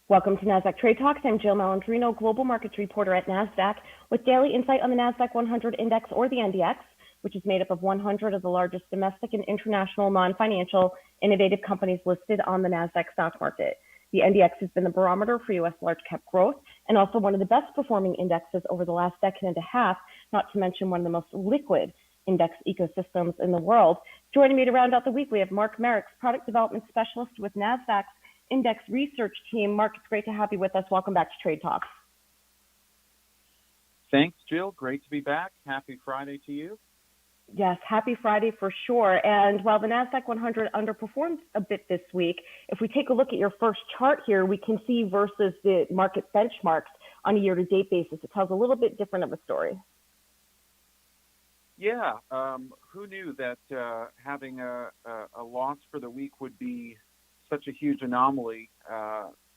Welcome to Nasdaq Trade Talks. I'm Jill Malandrino, Global Markets Reporter at Nasdaq, with daily insight on the Nasdaq-100 Index, or the NDX, which is made up of 100 of the largest domestic and international non-financial innovative companies listed on the Nasdaq stock market. The NDX has been the barometer for U.S. large-cap growth and also one of the best-performing indexes over the last decade and a half, not to mention one of the most liquid index ecosystems in the world. Joining me to round out the week, we have Mark Marex, Product Development Specialist with Nasdaq's Index Research Team. Mark, it's great to have you with us. Welcome back to Trade Talks. Thanks, Jill. Great to be back. Happy Friday to you. Yes, happy Friday for sure. And while the Nasdaq-100 underperformed a bit this week, if we take a look at your first chart here, we can see versus the market benchmarks on a year-to-date basis, it tells a little bit different of a story. Yeah, who knew that having a loss for the week would be such a huge anomaly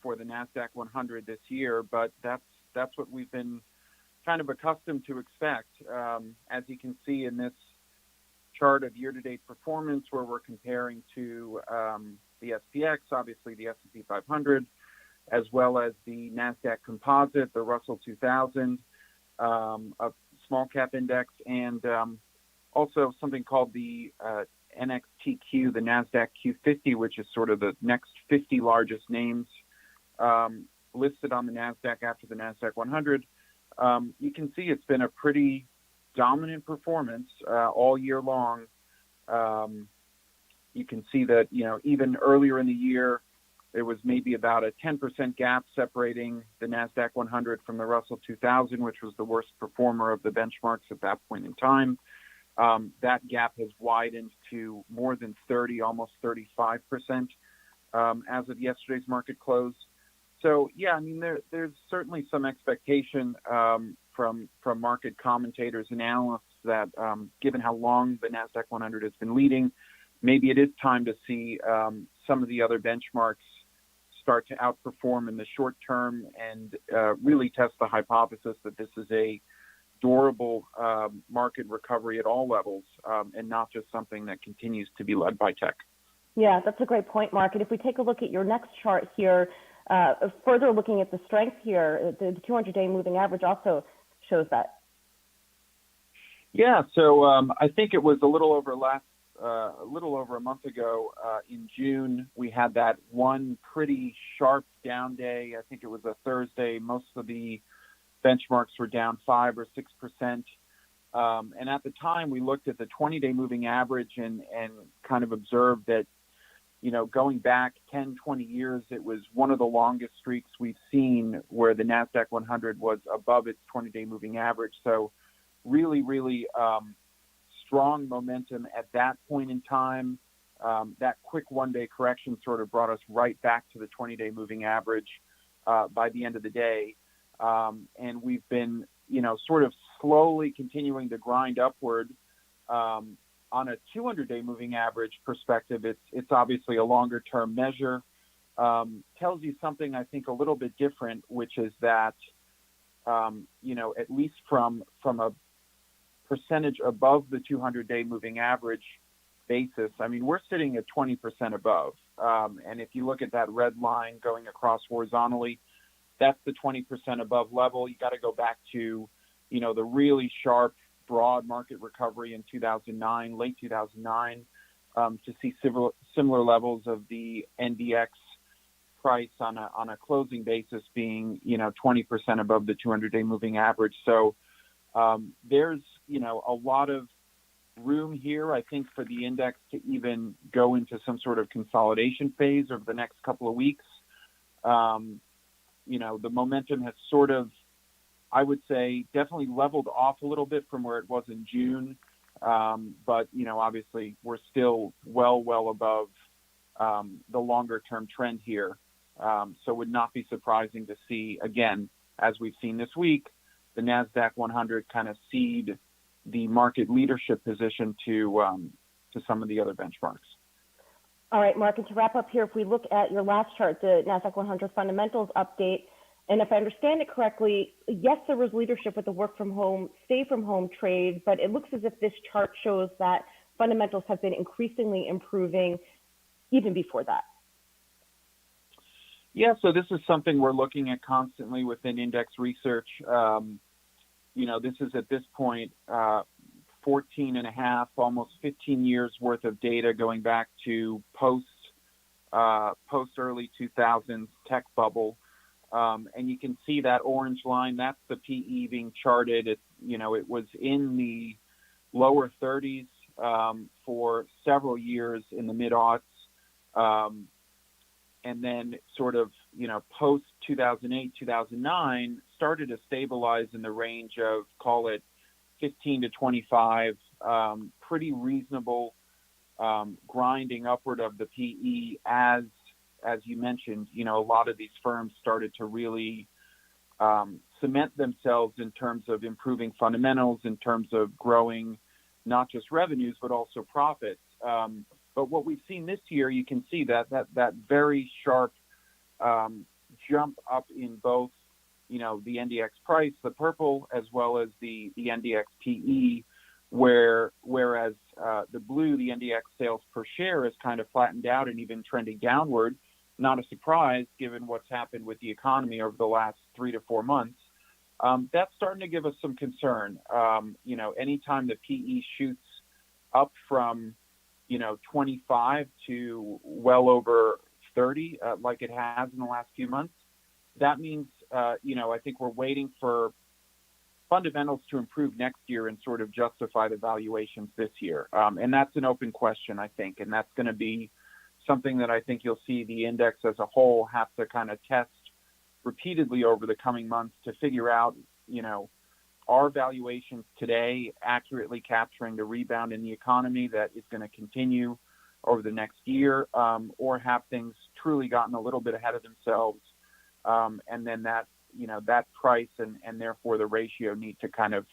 for the Nasdaq-100 this year, but that's what we've been kind of accustomed to expect. As you can see in this chart of year-to-date performance, where we're comparing to the SPX, obviously the S&P 500, as well as the Nasdaq Composite, the Russell 2000, a small cap index, and also something called the NXTQ, the Nasdaq Q50, which is sort of the next 50 largest names listed on the Nasdaq after the Nasdaq-100. You can see it's been a pretty dominant performance all year long. You can see that, even earlier in the year, there was maybe about a 10% gap separating the Nasdaq-100 from the Russell 2000, which was the worst performer of the benchmarks at that point in time. That gap has widened to more than 30, almost 35% as of yesterday's market close. So, yeah, I mean, there's certainly some expectation from market commentators and analysts that given how long the Nasdaq-100 has been leading, maybe it is time to see some of the other benchmarks start to outperform in the short term and really test the hypothesis that this is a durable market recovery at all levels and not just something that continues to be led by tech. Yeah, that's a great point, Mark. And if we take a look at your next chart here, further looking at the strength here, the 200-day moving average also shows that. Yeah, so I think it was a little over a month ago in June, we had that one pretty sharp down day. I think it was a Thursday. Most of the benchmarks were down 5 or 6%. And at the time, we looked at the 20-day moving average and kind of observed that, going back 10, 20 years, it was one of the longest streaks we've seen where the Nasdaq-100 was above its 20-day moving average. So really, really strong momentum at that point in time. That quick one-day correction sort of brought us right back to the 20-day moving average by the end of the day. And we've been, sort of slowly continuing to grind upward. On a 200-day moving average perspective, it's obviously a longer-term measure. Tells you something, I think, a little bit different, which is that, at least from a percentage above the 200-day moving average basis, I mean, we're sitting at 20% above. And if you look at that red line going across horizontally, that's the 20% above level. You got to go back to, the really sharp, broad market recovery in 2009, late 2009, to see similar levels of the NDX price on a closing basis being, 20% above the 200-day moving average. So there's, a lot of room here, I think, for the index to even go into some sort of consolidation phase over the next couple of weeks. The momentum has sort of, I would say, definitely leveled off a little bit from where it was in June. But, obviously, we're still well above the longer-term trend here. So it would not be surprising to see, again, as we've seen this week, the Nasdaq-100 kind of cede the market leadership position to some of the other benchmarks. All right, Mark, and to wrap up here, if we look at your last chart, the Nasdaq-100 Fundamentals update, and if I understand it correctly, yes, there was leadership with the work from home, stay from home trade, but it looks as if this chart shows that fundamentals have been increasingly improving even before that. Yeah, so this is something we're looking at constantly within index research. This is at this point 14 and a half, almost 15 years worth of data going back to post early 2000s tech bubble. And you can see that orange line, that's the PE being charted. It was in the lower 30s for several years in the mid-aughts. And then sort of, post 2008, 2009, started to stabilize in the range of, call it 15 to 25, pretty reasonable grinding upward of the PE as you mentioned, a lot of these firms started to really cement themselves in terms of improving fundamentals, in terms of growing not just revenues, but also profits. But what we've seen this year, you can see that very sharp jump up in both, the NDX price, the purple, as well as the NDX PE, whereas the blue, the NDX sales per share, is kind of flattened out and even trending downward. Not a surprise given what's happened with the economy over the last 3 to 4 months. That's starting to give us some concern. Anytime the PE shoots up from 25 to well over 30, like it has in the last few months, that means, I think we're waiting for fundamentals to improve next year and sort of justify the valuations this year. And that's an open question, I think, and that's going to be something that I think you'll see the index as a whole have to kind of test repeatedly over the coming months to figure out, are valuations today accurately capturing the rebound in the economy that is going to continue over the next year, or have things truly gotten a little bit ahead of themselves, and then that price and therefore the ratio need to kind of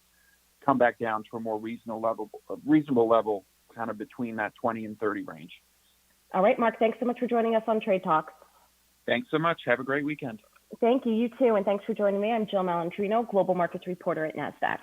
come back down to a more reasonable level, kind of between that 20 and 30 range. All right, Mark, thanks so much for joining us on Trade Talks. Thanks so much. Have a great weekend. Thank you. You too. And thanks for joining me. I'm Jill Malandrino, Global Markets Reporter at Nasdaq.